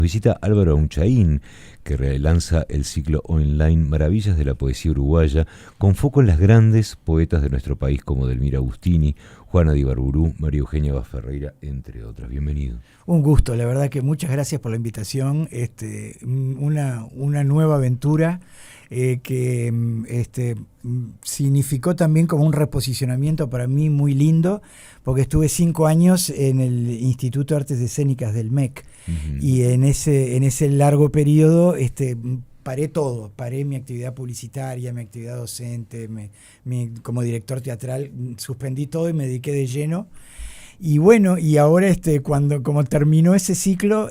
Visita Álvaro Aunchaín, que relanza el ciclo online Maravillas de la Poesía Uruguaya, con foco en las grandes poetas de nuestro país como Delmira Agustini, Juana Di Barburú, María Eugenia Baferreira, entre otras. Bienvenido. Un gusto, la verdad que muchas gracias por la invitación. Una nueva aventura que significó también como un reposicionamiento para mí muy lindo, porque estuve 5 años en el Instituto de Artes Escénicas del MEC. Y en ese largo periodo paré todo, paré mi actividad publicitaria, mi actividad docente, como director teatral, suspendí todo y me dediqué de lleno. Y bueno, y ahora como terminó ese ciclo,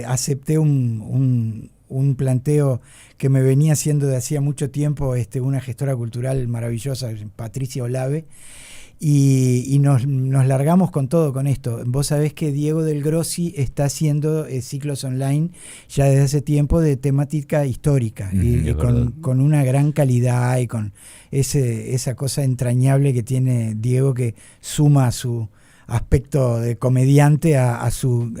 acepté un planteo que me venía haciendo de hacía mucho tiempo una gestora cultural maravillosa, Patricia Olave, y nos largamos con todo con esto. Vos sabés que Diego Del Grossi está haciendo ciclos online ya desde hace tiempo de temática histórica, y con una gran calidad y con esa cosa entrañable que tiene Diego, que suma a su aspecto de comediante a su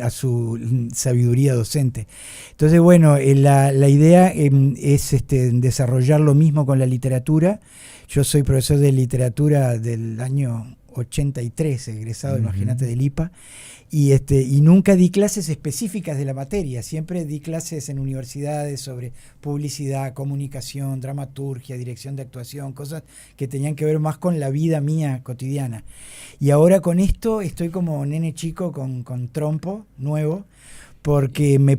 sabiduría docente. Entonces, bueno, la idea es desarrollar lo mismo con la literatura. Yo soy profesor de literatura del año 83, egresado, imagínate, del IPA, y nunca di clases específicas de la materia, siempre di clases en universidades sobre publicidad, comunicación, dramaturgia, dirección de actuación, cosas que tenían que ver más con la vida mía cotidiana. Y ahora con esto estoy como nene chico con trompo nuevo, porque me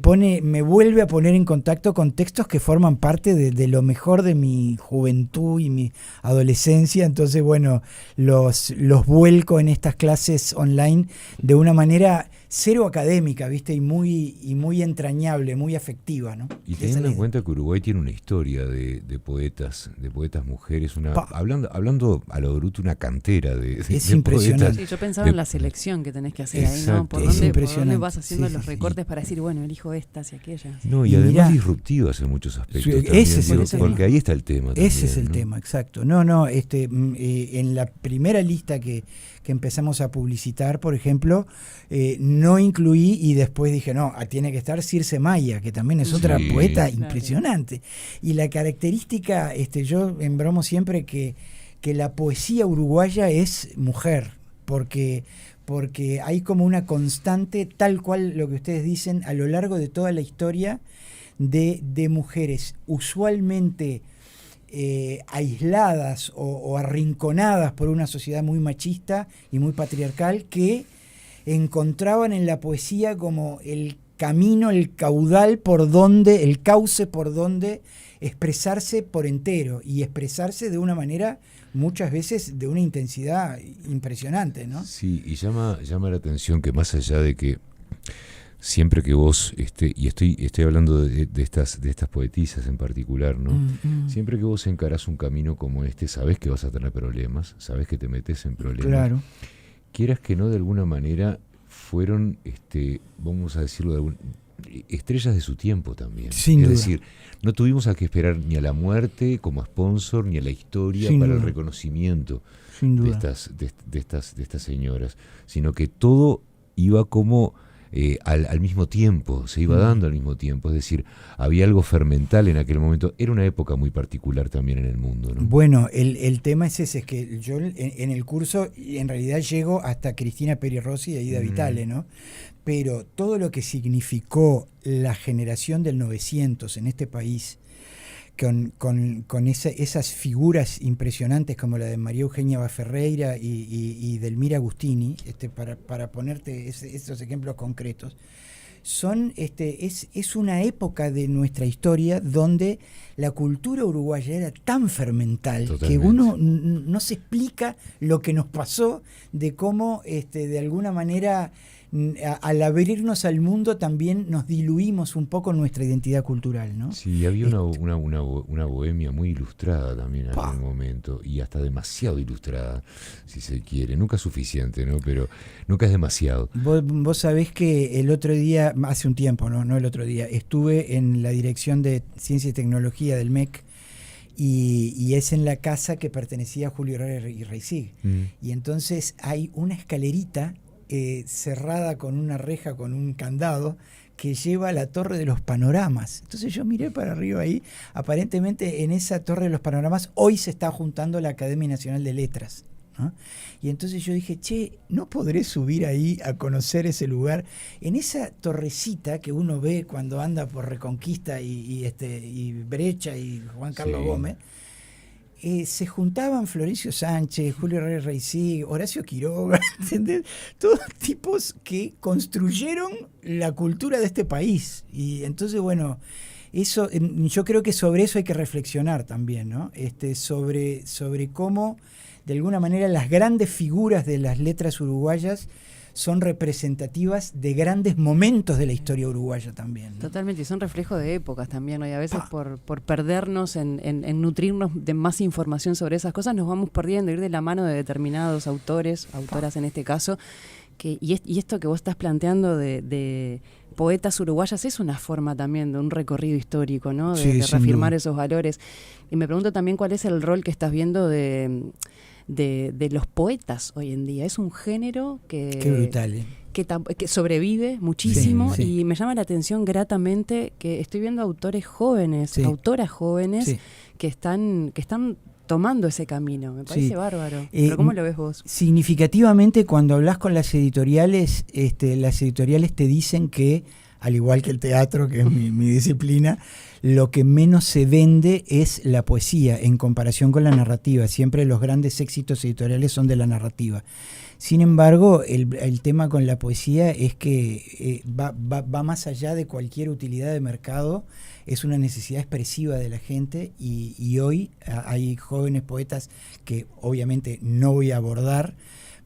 vuelve a poner en contacto con textos que forman parte de lo mejor de mi juventud y mi adolescencia. Entonces, bueno, los vuelco en estas clases online de una manera cero académica, ¿viste? Y muy entrañable, muy afectiva, ¿no? Y teniendo en cuenta que Uruguay tiene una historia de poetas mujeres, hablando a lo bruto, una cantera de impresionante. poetas. Sí, yo pensaba en la selección que tenés que hacer ahí, ¿no? ¿Por dónde vas haciendo los recortes para decir, bueno, elijo estas y aquellas? No, y además disruptivas en muchos aspectos. Porque ahí está el tema. Ese es el tema, exacto. En la primera lista que empezamos a publicitar, por ejemplo, no incluí, y después dije, no, tiene que estar Circe Maya, que también es otra poeta impresionante. Y la característica, yo embromo siempre que la poesía uruguaya es mujer, porque hay como una constante, tal cual lo que ustedes dicen, a lo largo de toda la historia, de mujeres usualmente aisladas o arrinconadas por una sociedad muy machista y muy patriarcal, que encontraban en la poesía como el camino, el caudal el cauce por donde expresarse por entero, y expresarse de una manera muchas veces de una intensidad impresionante, ¿no? Sí, y llama la atención que más allá de que siempre que vos, y estoy hablando de estas poetisas en particular, ¿no? Siempre que vos encarás un camino como sabés que vas a tener problemas, sabés que te metes en problemas. Claro. Quieras que no, de alguna manera fueron, vamos a decirlo, estrellas de su tiempo también. Sin duda. Es decir, no tuvimos a que esperar ni a la muerte como sponsor, ni a la historia para el reconocimiento de estas señoras, sino que todo iba como al mismo tiempo, se iba dando al mismo tiempo. Es decir, había algo fermental en aquel momento. Era una época muy particular también en el mundo, ¿no? Bueno, el tema es ese, es que yo en el curso en realidad llego hasta Cristina Peri Rossi y Aida Vitale, ¿no? Pero todo lo que significó la generación del 900 en este país, con esas figuras impresionantes como la de María Eugenia Baferreira y Delmira Agustini, para ponerte esos ejemplos concretos, es una época de nuestra historia donde la cultura uruguaya era tan fermental. Totalmente. Que uno no se explica lo que nos pasó, de cómo de alguna manera al abrirnos al mundo también nos diluimos un poco nuestra identidad cultural, ¿no? Sí, había una bohemia muy ilustrada también en aquel momento, y hasta demasiado ilustrada, si se quiere. Nunca es suficiente, ¿no? Pero nunca es demasiado. Vos sabés que el otro día, hace un tiempo, no el otro día, estuve en la dirección de Ciencia y Tecnología del MEC, y es en la casa que pertenecía a Julio Herrera y Reisig. Y entonces hay una escalerita cerrada con una reja, con un candado, que lleva a la Torre de los Panoramas. Entonces yo miré para arriba ahí, aparentemente en esa Torre de los Panoramas hoy se está juntando la Academia Nacional de Letras, ¿no? Y entonces yo dije, ¿no podré subir ahí a conocer ese lugar? En esa torrecita que uno ve cuando anda por Reconquista y Brecha y Juan Carlos Gómez, se juntaban Florencio Sánchez, Julio Reyes Reisig, Horacio Quiroga, ¿entendés? Todos tipos que construyeron la cultura de este país. Y entonces, bueno, eso, yo creo que sobre eso hay que reflexionar también, ¿no? Sobre cómo, de alguna manera, las grandes figuras de las letras uruguayas son representativas de grandes momentos de la historia uruguaya también, ¿no? Totalmente, y son reflejo de épocas también, ¿no? Y a veces por perdernos en nutrirnos de más información sobre esas cosas, nos vamos perdiendo, ir de la mano de determinados autores, autoras en este caso, y esto que vos estás planteando de poetas uruguayas es una forma también de un recorrido histórico, ¿no? De reafirmar esos valores. Y me pregunto también cuál es el rol que estás viendo de los poetas hoy en día. Es un género que... Qué brutal, que sobrevive muchísimo, y me llama la atención gratamente que estoy viendo autores jóvenes, autoras jóvenes que están tomando ese camino. Me parece bárbaro. ¿Pero cómo lo ves vos? Significativamente, cuando hablas con las editoriales te dicen que, al igual que el teatro, que es mi disciplina, lo que menos se vende es la poesía en comparación con la narrativa. Siempre los grandes éxitos editoriales son de la narrativa. Sin embargo, el tema con la poesía es que va más allá de cualquier utilidad de mercado. Es una necesidad expresiva de la gente, y hoy hay jóvenes poetas que obviamente no voy a abordar,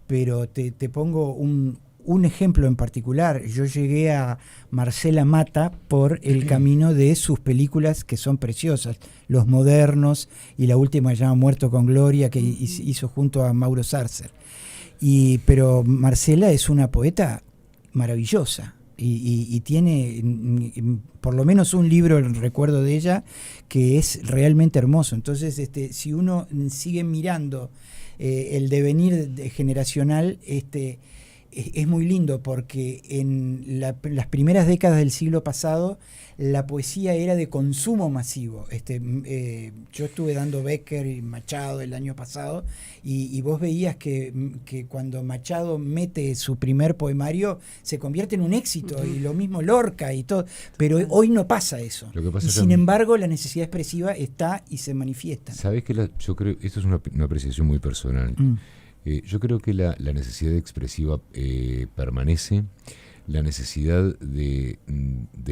pero te pongo un ejemplo en particular. Yo llegué a Marcela Mata por el camino de sus películas, que son preciosas, Los Modernos y la última que se llama Muerto con Gloria, que hizo junto a Mauro Sarcer. Pero Marcela es una poeta maravillosa y tiene por lo menos un libro, el recuerdo de ella, que es realmente hermoso. Entonces, si uno sigue mirando el devenir generacional, es muy lindo, porque en las primeras décadas del siglo pasado la poesía era de consumo masivo. Yo estuve dando Becker y Machado el año pasado, y vos veías que cuando Machado mete su primer poemario se convierte en un éxito, y lo mismo Lorca y todo, pero hoy no pasa eso. Y sin embargo la necesidad expresiva está y se manifiesta. ¿Sabés que yo creo, esto es una apreciación muy personal, yo creo que la necesidad expresiva permanece, la necesidad de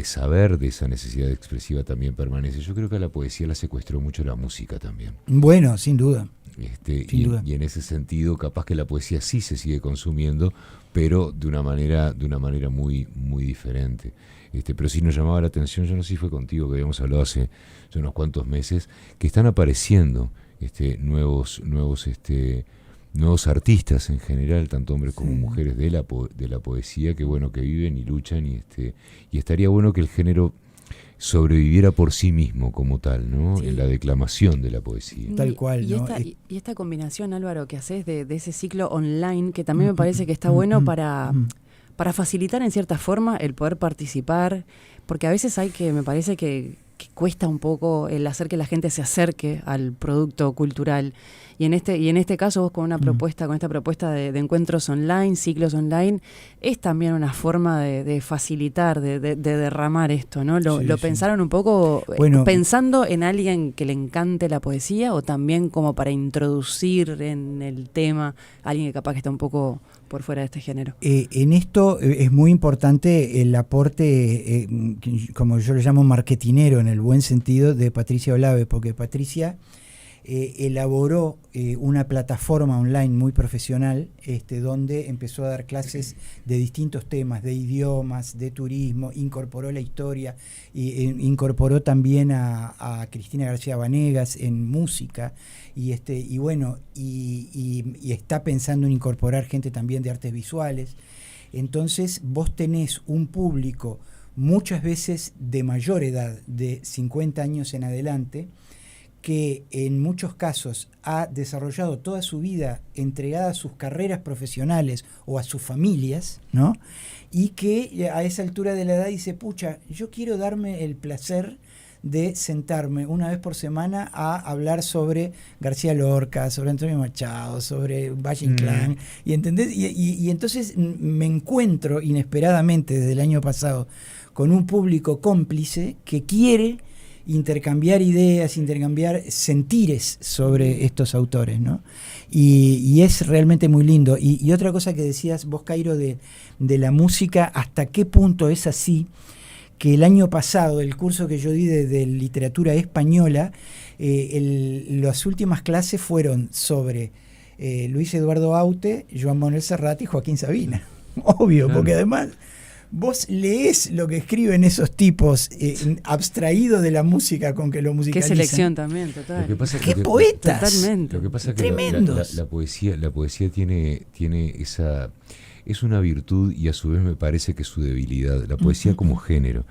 saber de esa necesidad expresiva también permanece. Yo creo que a la poesía la secuestró mucho la música también. Bueno, sin duda. Y en ese sentido, capaz que la poesía sí se sigue consumiendo, pero de una manera muy, muy diferente. Pero sí nos llamaba la atención, yo no sé si fue contigo que habíamos hablado hace unos cuantos meses, que están apareciendo nuevos artistas en general, tanto hombres como mujeres de la poesía, que bueno, que viven y luchan, y estaría bueno que el género sobreviviera por sí mismo como tal, ¿no? En la declamación de la poesía. Tal cual, ¿no? Y esta combinación, Álvaro, que haces de ese ciclo online, que también me parece que está bueno para facilitar en cierta forma el poder participar, porque a veces me parece que cuesta un poco el hacer que la gente se acerque al producto cultural. Y en este caso, vos con esta propuesta de encuentros online, ciclos online, es también una forma de facilitar, de derramar esto, ¿no? ¿Lo pensaron un poco pensando en alguien que le encante la poesía, o también como para introducir en el tema a alguien que capaz que está un poco por fuera de este género? En esto es muy importante el aporte, como yo lo llamo marketinero en el buen sentido, de Patricia Olave, porque Patricia elaboró una plataforma online muy profesional, donde empezó a dar clases de distintos temas, de idiomas, de turismo, incorporó la historia, incorporó también a Cristina García Vanegas en música, y está pensando en incorporar gente también de artes visuales. Entonces vos tenés un público muchas veces de mayor edad, de 50 años en adelante, que en muchos casos ha desarrollado toda su vida entregada a sus carreras profesionales o a sus familias, ¿no? Y que a esa altura de la edad dice, pucha, yo quiero darme el placer de sentarme una vez por semana a hablar sobre García Lorca, sobre Antonio Machado, sobre Valle Inclán, y ¿entendés? Y entonces me encuentro inesperadamente desde el año pasado con un público cómplice que quiere intercambiar ideas, intercambiar sentires sobre estos autores, ¿no? Y es realmente muy lindo. Y otra cosa que decías vos, Cairo, de la música, hasta qué punto es así, que el año pasado, el curso que yo di de literatura española, las últimas clases fueron sobre Luis Eduardo Aute, Joan Manuel Serrat y Joaquín Sabina. Obvio, claro. Porque además vos leés lo que escriben esos tipos, abstraído de la música con que lo musicalizan. Qué selección también, total. Lo que pasa, ¡Qué poetas! Totalmente. Lo que pasa es que la poesía tiene esa... Es una virtud y a su vez me parece que es su debilidad, la poesía como género.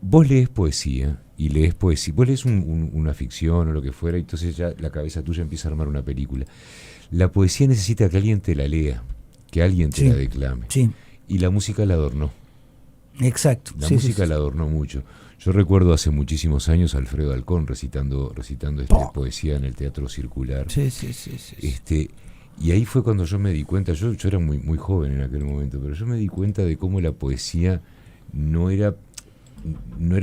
Vos lees poesía, vos lees una ficción o lo que fuera, y entonces ya la cabeza tuya empieza a armar una película. La poesía necesita que alguien te la lea, que alguien te la declame. Sí. Y la música la adornó. Exacto. La música la adornó mucho. Yo recuerdo hace muchísimos años a Alfredo Alcón recitando poesía en el Teatro Circular. Sí. Y ahí fue cuando yo me di cuenta, yo era muy, muy joven en aquel momento, pero yo me di cuenta de cómo la poesía no era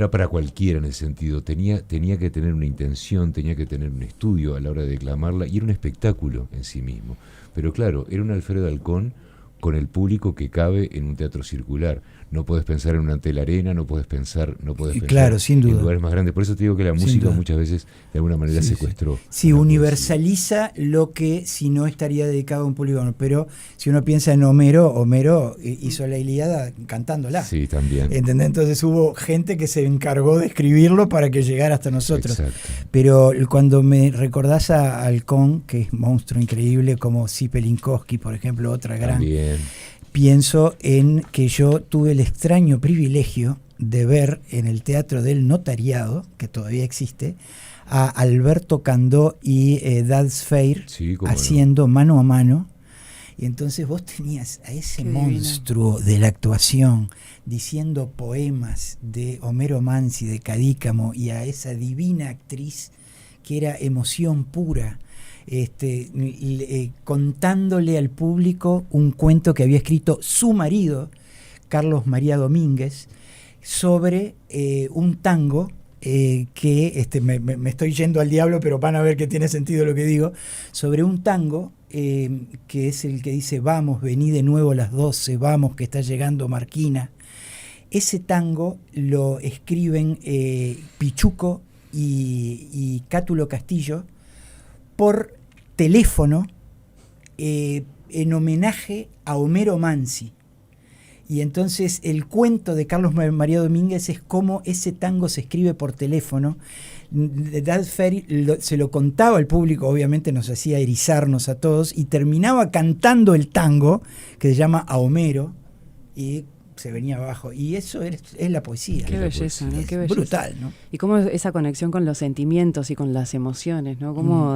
para cualquiera en ese sentido, tenía que tener una intención, tenía que tener un estudio a la hora de declamarla, y era un espectáculo en sí mismo. Pero claro, era un Alfredo Alcón con el público que cabe en un teatro circular. No podés pensar en una telarena, no podés pensar claro, sin duda, en lugares más grandes. Por eso te digo que la música muchas veces de alguna manera secuestró. Sí, universaliza lo que si no estaría dedicado a un público. Pero si uno piensa en Homero hizo la Ilíada cantándola. Sí, también. ¿Entendés? Entonces hubo gente que se encargó de escribirlo para que llegara hasta nosotros. Exacto. Pero cuando me recordás a Alcón, que es monstruo increíble, como Zipe-Linkowski, por ejemplo, otra gran... También. Pienso en que yo tuve el extraño privilegio de ver en el Teatro del Notariado, que todavía existe, a Alberto Candó y Dads Feir haciendo mano a mano. Y entonces vos tenías a ese monstruo de la actuación diciendo poemas de Homero Mansi, de Cadícamo, y a esa divina actriz que era emoción pura. Contándole al público un cuento que había escrito su marido, Carlos María Domínguez, sobre un tango que me estoy yendo al diablo, pero van a ver que tiene sentido lo que digo, sobre un tango que es el que dice: vamos, vení de nuevo a las 12, vamos que está llegando Marquina. Ese tango lo escriben Pichuco y Cátulo Castillo por teléfono en homenaje a Homero Mansi. Y entonces el cuento de Carlos María Domínguez es cómo ese tango se escribe por teléfono. Dads Feir se lo contaba al público, obviamente nos hacía erizarnos a todos, y terminaba cantando el tango que se llama A Homero, y se venía abajo. Y eso es la poesía. Qué belleza, ¿no? Qué belleza. Brutal, ¿no? Y cómo esa conexión con los sentimientos y con las emociones, ¿no? Cómo,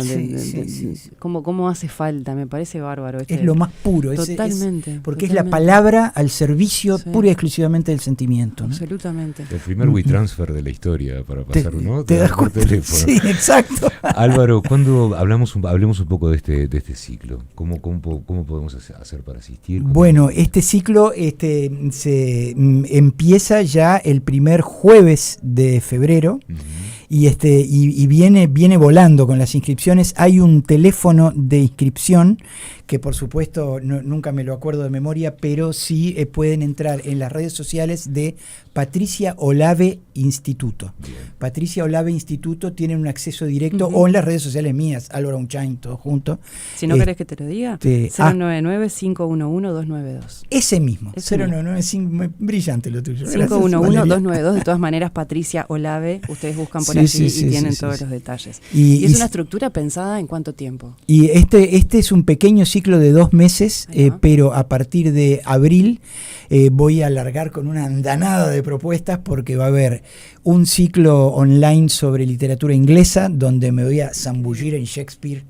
cómo hace falta, me parece bárbaro. Es lo más puro. Totalmente. Porque es la palabra al servicio pura y exclusivamente del sentimiento, ¿no? Absolutamente. El primer WeTransfer de la historia para pasarlo, ¿no? Te das por teléfono. Sí, exacto. Álvaro, cuando hablemos un poco de este ciclo, ¿cómo podemos hacer para asistir? Bueno, este ciclo se empieza ya el primer jueves de febrero. Y viene volando con las inscripciones. Hay un teléfono de inscripción que por supuesto nunca me lo acuerdo de memoria, pero sí pueden entrar en las redes sociales de Patricia Olave Instituto. Bien. Patricia Olave Instituto tienen un acceso directo, o en las redes sociales mías, Álvaro Unchain, todo junto. Si no querés que te lo diga, 099-511-292. Ese mismo, 099, brillante lo tuyo. 511-292, de todas maneras, Patricia Olave, ustedes buscan por allí y tienen todos los detalles. Y es una estructura pensada en cuánto tiempo. Y este es un pequeño ciclo ciclo de 2 meses, pero a partir de abril voy a alargar con una andanada de propuestas, porque va a haber un ciclo online sobre literatura inglesa, donde me voy a zambullir en Shakespeare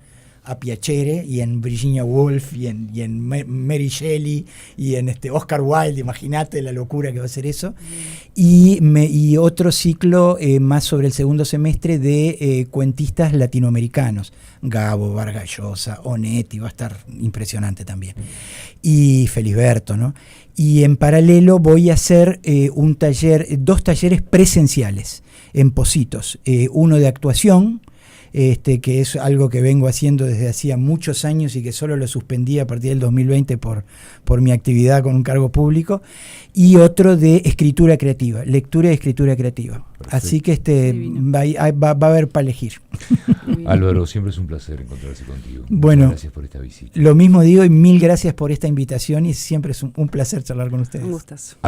a Piacere, y en Virginia Woolf, y en Mary Shelley, y en Oscar Wilde. Imagínate la locura que va a ser eso. Y otro ciclo más sobre el segundo semestre de cuentistas latinoamericanos, Gabo, Vargas Llosa, Onetti, va a estar impresionante también, y Felisberto, ¿no? Y en paralelo voy a hacer 2 talleres presenciales en Pocitos, uno de actuación, que es algo que vengo haciendo desde hacía muchos años y que solo lo suspendí a partir del 2020 por mi actividad con un cargo público, y otro de escritura creativa, lectura y escritura creativa. Perfecto. Así que va a haber para elegir. Álvaro, siempre es un placer encontrarse contigo. Bueno, gracias por esta visita. Lo mismo digo, y 1000 gracias por esta invitación, y siempre es un placer charlar con ustedes. Un gustazo.